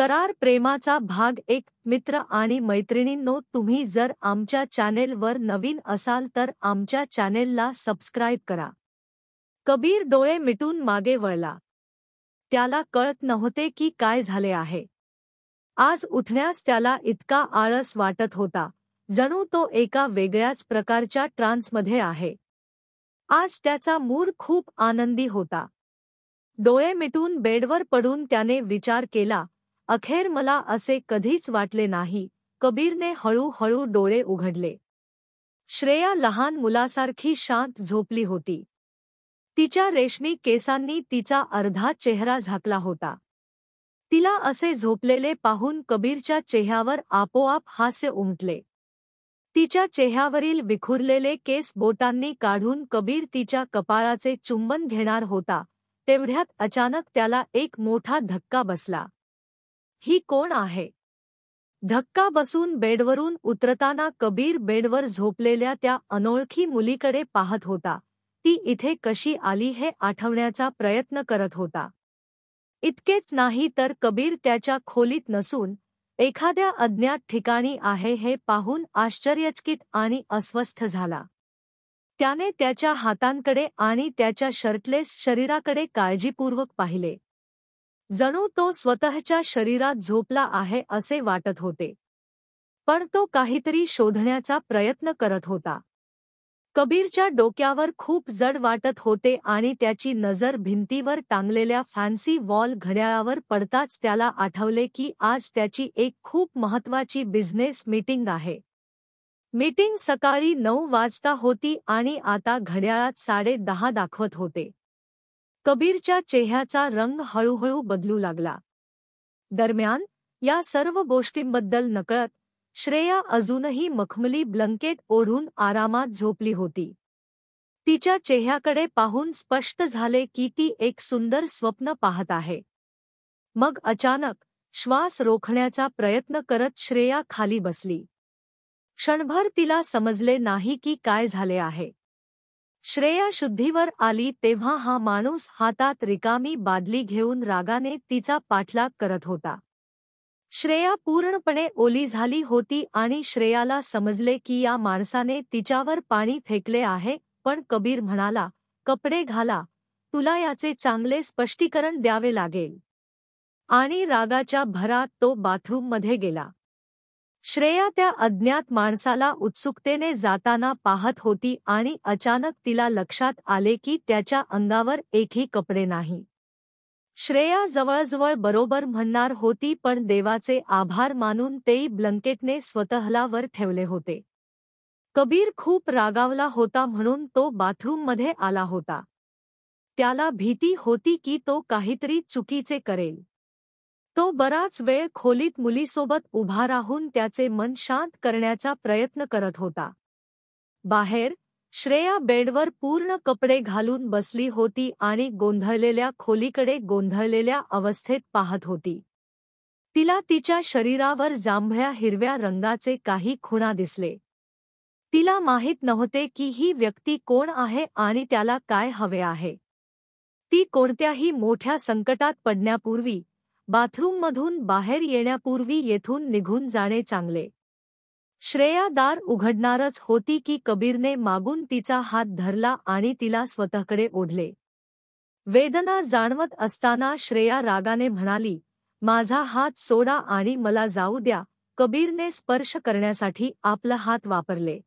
करार प्रेमाचा भाग 1 मित्र आणि मैत्रिणींनो, तुम्ही जर आमच्या चॅनेलवर नवीन असाल तर आमच्या चॅनेलला सबस्क्राईब करा. कबीर डोळे मिटून मागे वळला. त्याला कळत नव्हते की काय झाले आहे. आज उठण्यास त्याला इतका आळस वाटत होता, जणू तो एका वेगळ्याच प्रकारच्या ट्रान्समध्ये आहे. आज त्याचा मूड खूप आनंदी होता. डोळे मिटून बेडवर पडून त्याने विचार केला, अखेर मला असे कधीच वाटले नाही. कबीरने हळूहळू डोळे उघडले. श्रेया लहान मुलासारखी शांत झोपली होती. तिच्या रेशमी केसांनी तिचा अर्धा चेहरा झाकला होता. तिला असे झोपलेले पाहून कबीरच्या चेहऱ्यावर आपोआप हास्य उमटले. तिच्या चेहऱ्यावरील विखुरलेले केस बोटांनी काढून कबीर तिच्या कपाळाचे चुंबन घेणार होता, तेवढ्यात अचानक त्याला एक मोठा धक्का बसला. ही कोण आहे? धक्का बसून बेडवरून उतरताना कबीर बेडवर झोपलेल्या त्या अनोळखी मुलीकडे पाहत होता. ती इथे कशी आली हे आठवण्याचा प्रयत्न करत होता. इतकेच नाही तर कबीर त्याच्या खोलीत नसून एखाद्या अज्ञात ठिकाणी आहे हे पाहून आश्चर्यचकित आणि अस्वस्थ झाला. त्याने त्याच्या हातांकडे आणि त्याच्या शर्टलेस शरीराकडे काळजीपूर्वक पाहिले. जणू तो स्वतःच्या शरीरात झोपला आहे असे वाटत होते. पण तो काहीतरी शोधण्याचा प्रयत्न करत होता. कबीरच्या डोक्यावर खूप जड वाटत होते आणि त्याची नजर भिंतीवर टांगलेल्या फॅन्सी वॉल घड्याळावर पडताच त्याला आठवले की आज त्याची एक खूप महत्त्वाची बिझनेस मीटिंग आहे. मीटिंग सकाळी 9 वाजता होती आणि आता घड्याळात 10:30 दाखवत होते. कबीरच्या चेहऱ्याचा रंग हळूहळू बदलू लागला. दरम्यान या सर्व गोष्टींबद्दल नकळत श्रेया अजूनही मखमली ब्लंकेट ओढून आरामात झोपली होती. तिच्या चेहऱ्याकडे पाहून स्पष्ट झाले की ती एक सुंदर स्वप्न पाहत आहे. मग अचानक श्वास रोखण्याचा प्रयत्न करत श्रेया खाली बसली. क्षणभर तिला समजले नाही की काय झाले आहे. श्रेया शुद्धीवर आली तेव्हा हा माणूस हातात रिकामी बादली घेऊन रागाने तिचा पाठलाग करत होता. श्रेया पूर्णपणे ओली झाली होती आणि श्रेयाला समजले की या माणसाने तिच्यावर पाणी फेकले आहे. पण कबीर म्हणाला, कपडे घाला, तुला याचे चांगले स्पष्टीकरण द्यावे लागेल. आणि रागाच्या भरात तो बाथरूममध्ये गेला. श्रेया त्या अज्ञात माणसाला उत्सुकतेने जाताना पाहत होती आणि अचानक तिला लक्षात आले की त्याच्या अंगावर एकही कपडे नाही. श्रेया जवळजवळ बरोबर म्हणणार होती पण देवाचे आभार मानून तेही ब्लंकेटने स्वतःला वर ठेवले होते. कबीर खूप रागावला होता म्हणून तो बाथरूममध्ये आला होता. त्याला भीती होती की तो काहीतरी चुकीचे करेल. तो बराच वेळ खोलीत मुलीसोबत उभा राहून त्याचे मन शांत करण्याचा प्रयत्न करत होता. बाहेर श्रेया बेडवर पूर्ण कपडे घालून बसली होती आणि गोंधळलेल्या खोलीकडे गोंधळलेल्या अवस्थेत पाहत होती. तिला तिच्या शरीरावर जांभळ्या हिरव्या रंगाचे काही खुणा दिसले. तिला माहीत नव्हते की ही व्यक्ती कोण आहे आणि त्याला काय हवे आहे. ती कोणत्याही मोठ्या संकटात पडण्यापूर्वी, बाथरूममधून बाहेर येण्यापूर्वी येथून निघून जाणे चांगले. श्रेया दार उघडणारच होती की कबीरने मागून तिचा हात धरला आणि तिला स्वतःकडे ओढले. वेदना जाणवत असताना श्रेया रागाने म्हणाली, माझा हात सोडा आणि मला जाऊ द्या. कबीरने स्पर्श करण्यासाठी आपला हात वापरले.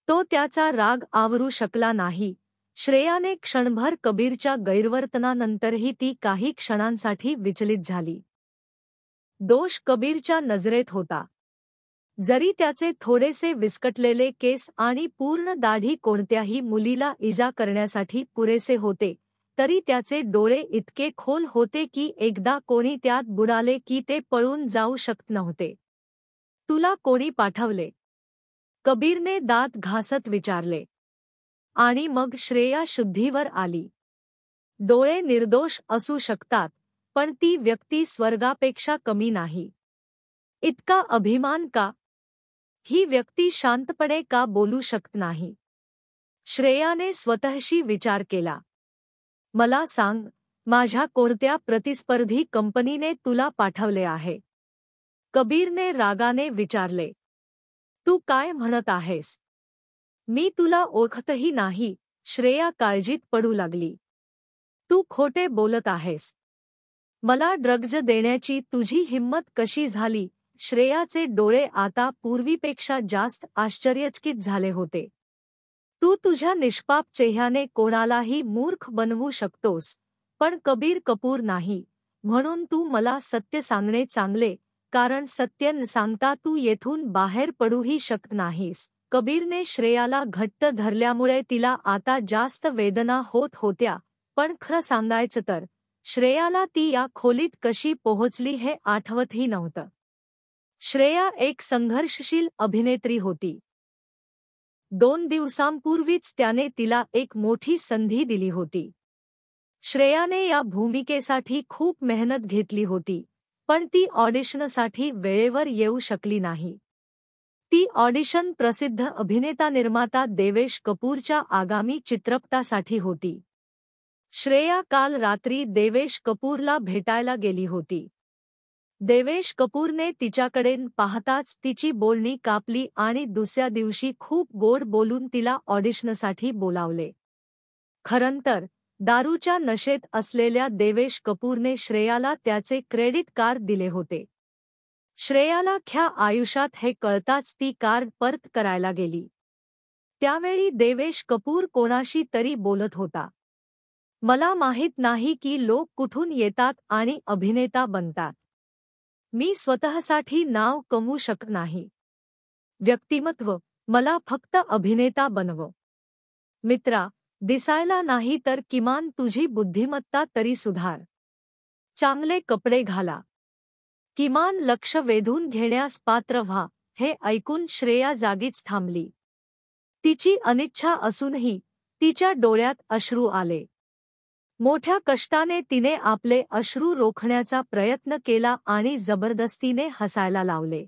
तो त्याचा राग आवरू शकला नाही. श्रेयाने क्षणभर कबीरच्या गैरवर्तनानंतरही ती काही क्षणांसाठी विचलित झाली. दोष कबीरच्या नजरेत होता. जरी त्याचे थोडेसे विस्कटलेले केस आणि पूर्ण दाढी कोणत्याही मुलीला इजा करण्यासाठी पुरेसे होते, तरी त्याचे डोळे इतके खोल होते की एकदा कोणी त्यात बुडाले की ते पळून जाऊ शकत नव्हते. तुला कोणी पाठवले? कबीरने दात घासत विचारले. आणि मग श्रेया शुद्धीवर आली. डोळे निर्दोष असू शकतात, पण ती व्यक्ती स्वर्गापेक्षा कमी नाही. इतका अभिमान का? ही व्यक्ती शांतपणे का बोलू शकत नाही? श्रेयाने स्वतःशी विचार केला. मला सांग, माझ्या कोणत्या प्रतिस्पर्धी कंपनीने तुला पाठवले आहे? कबीरने रागाने विचारले. तू काय म्हणत आहेस? मी तुला ओळखतही नाही. श्रेया काळजीत पडू लागली. तू खोटे बोलत आहेस. मला ड्रग्ज देण्याची तुझी हिंमत कशी झाली? श्रेयाचे डोळे आता पूर्वीपेक्षा जास्त आश्चर्यचकित झाले होते. तू तुझ्या निष्पाप चेहऱ्याने कोणालाही मूर्ख बनवू शकतोस, पण कबीर कपूर नाही. म्हणून तू मला सत्य सांगणे चांगले, कारण सत्य न सांगता तू येथून बाहेर पडूही शकत नाहीस. कबीरने श्रेयाला घट्ट धरल्यामुळे तिला आता जास्त वेदना होत होत्या, पण खरं सांगायचं तर श्रेयाला ती या खोलीत कशी पोहोचली हे आठवतही नव्हतं. श्रेया एक संघर्षशील अभिनेत्री होती. 2 दिवसांपूर्वीच त्याने तिला एक मोठी संधी दिली होती. श्रेयाने या भूमिकेसाठी खूप मेहनत घेतली होती, पण ती ऑडिशनसाठी वेळेवर येऊ शकली नाही. ती ऑडिशन प्रसिद्ध अभिनेता निर्माता देवेश कपूरच्या आगामी चित्रपटासाठी होती. श्रेया काल रात्री देवेश कपूरला भेटायला गेली होती. देवेश कपूरने तिच्याकडे पाहताच तिची बोलणी कापली आणि दुसऱ्या दिवशी खूप गोड बोलून तिला ऑडिशनसाठी बोलावले. खरंतर दारूच्या नशेत असलेल्या देवेश कपूरने श्रेयाला त्याचे क्रेडिट कार्ड दिले होते. श्रेयाला ख्या आयुष्यात हे कळताच ती कार्ड परत करायला गेली. त्यावेळी देवेश कपूर कोणाशी तरी बोलत होता. मला माहीत नाही की लोक कुठून येतात आणि अभिनेता बनतात. मी स्वतःसाठी नाव कमवू शकत नाही. व्यक्तिमत्व, मला फक्त अभिनेता बनव. मित्रा, दिसायला नाही तर किमान तुझी बुद्धिमत्ता तरी सुधार. चांगले कपडे घाला. किमान लक्ष वेधून घेण्यास पात्र व्हा. हे ऐकून श्रेया जागीच थांबली. तिची अनिच्छा असूनही तिच्या डोळ्यात अश्रू आले. मोठ्या कष्टाने तिने आपले अश्रू रोखण्याचा प्रयत्न केला आणि जबरदस्तीने हसायला लावले.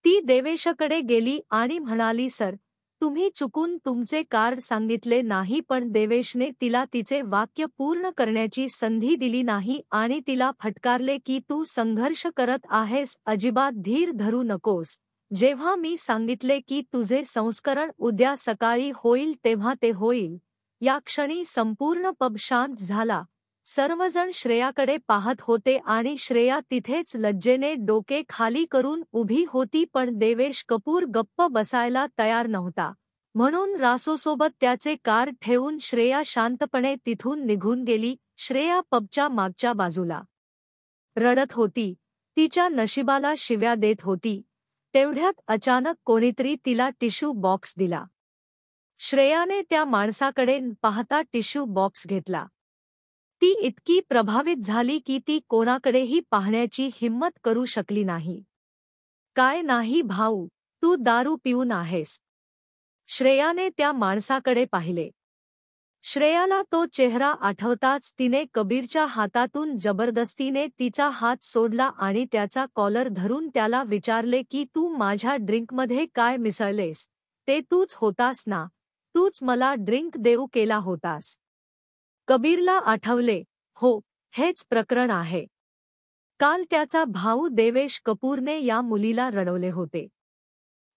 ती देवेशकडे गेली आणि म्हणाली, सर, तुम्ही चुकून तुमचे कार्ड सांगितले नाही. पण देवेशने तिला तिचे वाक्य पूर्ण करण्याची संधी दिली नाही आणि तिला फटकारले की तू संघर्ष करत आहेस, अजिबात धीर धरू नकोस. जेव्हा मी सांगितले की तुझे संस्करण उद्या सकाळी होईल तेव्हा ते होईल. या क्षणी संपूर्ण पब शांत झाला. सर्वजण श्रेयाकडे पाहत होते आणि श्रेया तिथेच लज्जेने डोके खाली करून उभी होती. पण देवेश कपूर गप्प बसायला तयार नव्हता. म्हणून रासोसोबत त्याचे कार्ड ठेवून श्रेया शांतपणे तिथून निघून गेली. श्रेया पबच्या मागच्या बाजूला रडत होती. तिच्या नशिबाला शिव्या देत होती. तेवढ्यात अचानक कोणीतरी तिला टिश्यू बॉक्स दिला. श्रेयाने त्या माणसाकडे पाहता टिश्यू बॉक्स घेतला. ती इतकी प्रभावित झाली की ती कोणाकडेही पाहण्याची हिम्मत करू शकली नाही. काय नाही भाऊ, तू दारू पिऊन आहेस. श्रेयाने त्या माणसाकडे पाहिले. श्रेयाला तो चेहरा आठवताच तिने कबीरच्या हातातून जबरदस्तीने तिचा हात सोडला आणि त्याचा कॉलर धरून त्याला विचारले की तू माझ्या ड्रिंकमध्ये काय मिसळलेस? ते तूच होतास ना? तूच मला ड्रिंक देऊ केला होतास. कबीरला आठवले, हो, हेच प्रकरण आहे. काल त्याचा भाऊ देवेश कपूरने या मुलीला रडवले होते.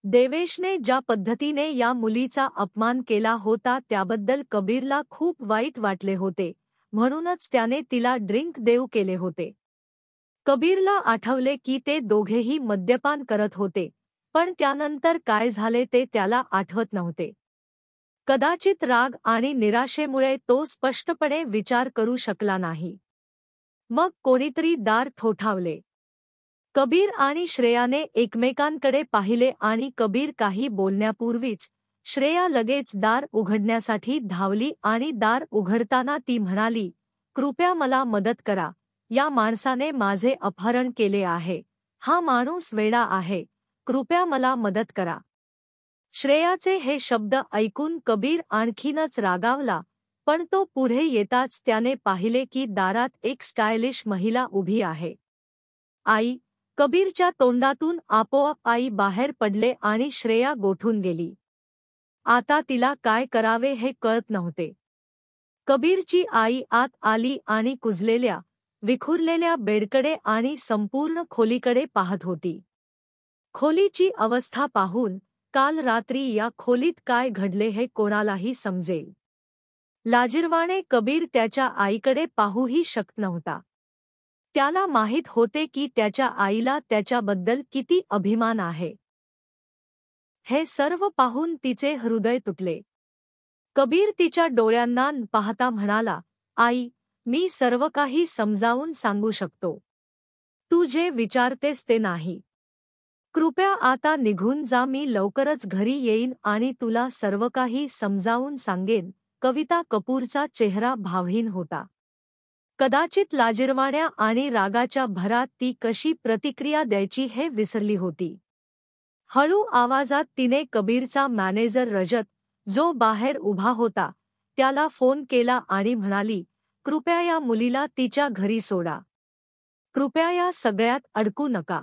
देवेशने ज्या पद्धतीने या मुलीचा अपमान केला होता त्याबद्दल कबीरला खूप वाईट वाटले होते. म्हणूनच त्याने तिला ड्रिंक देऊ केले होते. कबीरला आठवले की ते दोघेही मद्यपान करत होते, पण त्यानंतर काय झाले ते त्याला आठवत नव्हते. कदाचित राग आणि निराशेमुळे तो स्पष्टपणे विचार करू शकला नाही. मग कोणीतरी दार ठोठावले. कबीर आणि श्रेयाने एकमेकांकडे पाहिले आणि कबीर काही बोलण्यापूर्वीच श्रेया लगेच दार उघडण्यासाठी धावली आणि दार उघडताना ती म्हणाली, कृपया मला मदत करा. या माणसाने माझे अपहरण केले आहे. हा माणूस वेडा आहे. कृपया मला मदत करा. श्रेयाचे हे शब्द ऐकून कबीर आणखीनच रागावला, पण तो पुढे येताच त्याने पाहिले की दारात एक स्टायलिश महिला उभी आहे. आई, कबीरच्या तोंडातून आपोआप आई बाहेर पडले आणि श्रेया गोठून गेली. आता तिला काय करावे हे कळत नव्हते. कबीरची आई आत आली आणि कुजलेल्या, विखुरलेल्या बेडकडे आणि संपूर्ण खोलीकडे पाहत होती. खोलीची अवस्था पाहून काल रात्री या खोलीत काय घडले हे कोणालाही समजेल. लाजिरवाणे कबीर त्याच्या आईकडे पाहूही शकत नव्हता. त्याला माहीत होते की त्याच्या आईला त्याच्याबद्दल किती अभिमान आहे. हे सर्व पाहून तिचे हृदय तुटले. कबीर तिच्या डोळ्यांना पाहता म्हणाला, आई, मी सर्व काही समजावून सांगू शकतो. तू जे विचारतेस ते नाही. कृपया आता निघून जा. मी लवकरच घरी येईन आणि तुला सर्व काही समजावून सांगेन. कविता कपूरचा चेहरा भावहीन होता. कदाचित लाजिरवाण्या आणि रागाच्या भरात ती कशी प्रतिक्रिया द्यायची हे विसरली होती. हळू आवाजात तिने कबीरचा मॅनेजर रजत, जो बाहेर उभा होता, त्याला फोन केला आणि म्हणाली, कृपया या मुलीला तिच्या घरी सोडा. कृपया या सगळ्यात अडकू नका.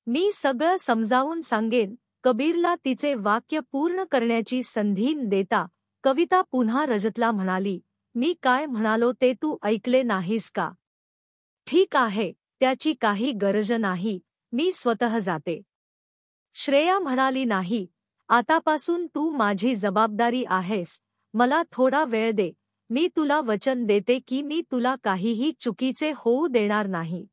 मी सगळं समजावून सांगेन. कबीरला तिचे वाक्य पूर्ण करण्याची संधी देता कविता पुन्हा रजतला म्हणाली, मी काय म्हणालो ते तू ऐकले नाहीस का? ठीक आहे, त्याची काही गरज नाही, मी स्वतः जाते. श्रेया म्हणाली, नाही, आतापासून तू माझी जबाबदारी आहेस. मला थोडा वेळ दे. मी तुला वचन देते की मी तुला काहीही चुकीचे होऊ देणार नाही.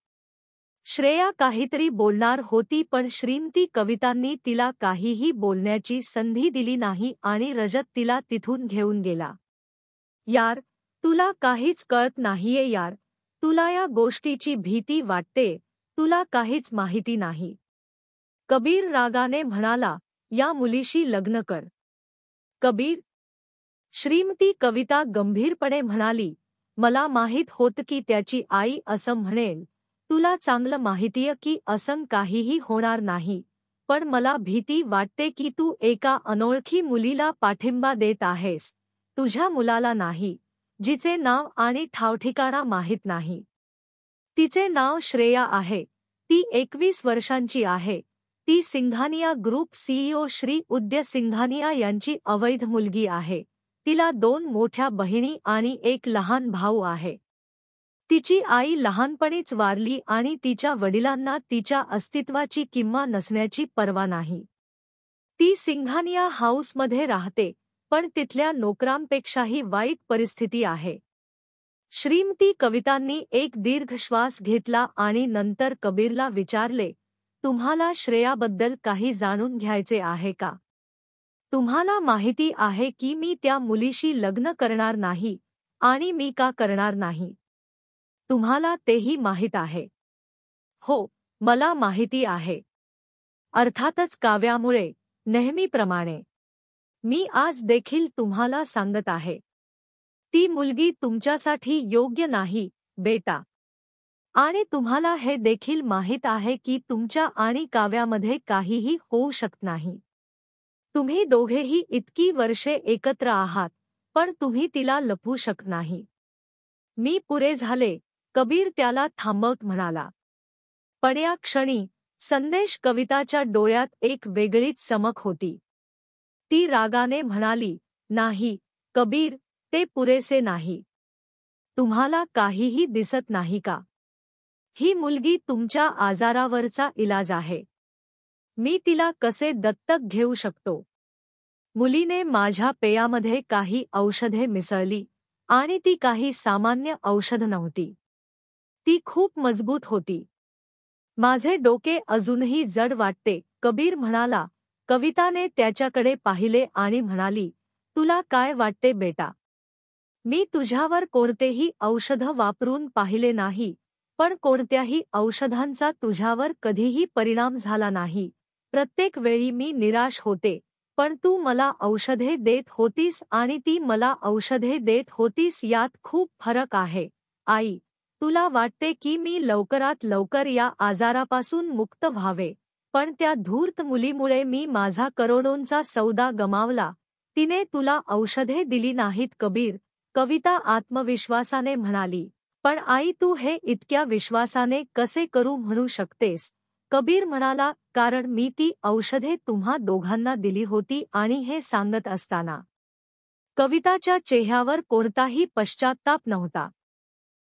श्रेया काहीतरी बोलणार होती पण श्रीमती कवितांनी तिला काहीही बोलण्याची संधी दिली नाही आणि रजत तिला तिथून घेऊन गेला. यार, तुला काहीच कळत नाहीये यार. तुला या गोष्टीची भीती वाटते. तुला काहीच माहिती नाही. कबीर रागाने म्हणाला, या मुलीशी लग्न कर. कबीर. श्रीमती कविता गंभीरपणे म्हणाली, मला माहीत होतं की त्याची आई असं म्हणेल. तुला चांगलं माहितीये की असं काहीही होणार नाही. पण मला भीती वाटते की तू एका अनोळखी मुलीला पाठिंबा देत आहेस. तुझ्या मुलाला नाही, जिचे नाव आणि ठावठिकाणा माहीत नाही. तिचे नाव श्रेया आहे. ती 21 वर्षांची आहे. ती सिंघानिया ग्रुप सीईओ श्री उदय सिंघानिया यांची अवैध मुलगी आहे. तिला 2 मोठ्या बहिणी आणि एक लहान भाऊ आहे. तिची आई लहानपणीच वारली आणि तिच्या वडिलांना तिच्या अस्तित्वाची किंवा नसण्याची पर्वा नाही. ती सिंघानिया हाऊसमध्ये राहते, पण तिथल्या नोकरांपेक्षाही वाईट परिस्थिती आहे. श्रीमती कवितांनी एक दीर्घ श्वास घेतला आणि नंतर कबीरला विचारले, तुम्हाला श्रेयाबद्दल काही जाणून घ्यायचे आहे का? तुम्हाला माहिती आहे की मी त्या मुलीशी लग्न करणार नाही आणि मी का करणार नाही? तुम्हाला तेही माहीत आहे. हो, मला माहिती आहे. अर्थातच काव्यामुळे, नेहमीप्रमाणे. मी आज देखील तुम्हाला सांगत आहे. ती मुलगी तुमच्यासाठी योग्य नाही, बेटा. आणि तुम्हाला हे देखील माहीत आहे की तुमच्या आणि काव्यामध्ये काहीही होऊ शकत नाही. तुम्ही दोघेही इतकी वर्षे एकत्र आहात, पण तुम्ही तिला लपवू शकत नाही. मी पुरे झाले, कबीर त्याला थांबवत म्हणाला. पण या क्षणी संदेश कविताच्या डोळ्यात एक वेगळीच चमक होती. ती रागाने म्हणाली, नाही, कबीर, ते पुरेसे नाही. तुम्हाला काहीही दिसत नाही का? ही मुलगी तुमच्या आजारावरचा इलाज आहे. मी तिला कसे दत्तक घेऊ शकतो? मुलीने माझ्या पेयामध्ये काही औषधे मिसळली आणि ती काही सामान्य औषध नव्हती. ती खूप मजबूत होती. माझे डोके अजूनही जड वाटते, कबीर म्हणाला. कविताने त्याच्याकडे पाहिले आणि म्हणाली, तुला काय वाटते बेटा? मी तुझ्यावर कोणतेही औषध वापरून पाहिले नाही, पण कोणत्याही औषधांचा तुझ्यावर कधीही परिणाम झाला नाही. प्रत्येक वेळी मी निराश होते, पण तू मला औषधे देत होतीस आणि ती मला औषधे देत होतीस. यात खूप फरक आहे, आई. तुला वाटते की मी लवकरात लवकर या आजारापासून मुक्त व्हावे, पण त्या धूर्त मुलीमुळे मी माझा करोडोंचा सौदा गमावला. तिने तुला औषधे दिली नाहीत कबीर, कविता आत्मविश्वासाने म्हणाली. पण आई, तू हे इतक्या विश्वासाने कसे करू म्हणू शकतेस? कबीर म्हणाला, कारण मी ती औषधे तुम्हा दोघांना दिली होती आणि हे सांगत असताना कविताच्या चेहऱ्यावर कोणताही पश्चात्ताप नव्हता.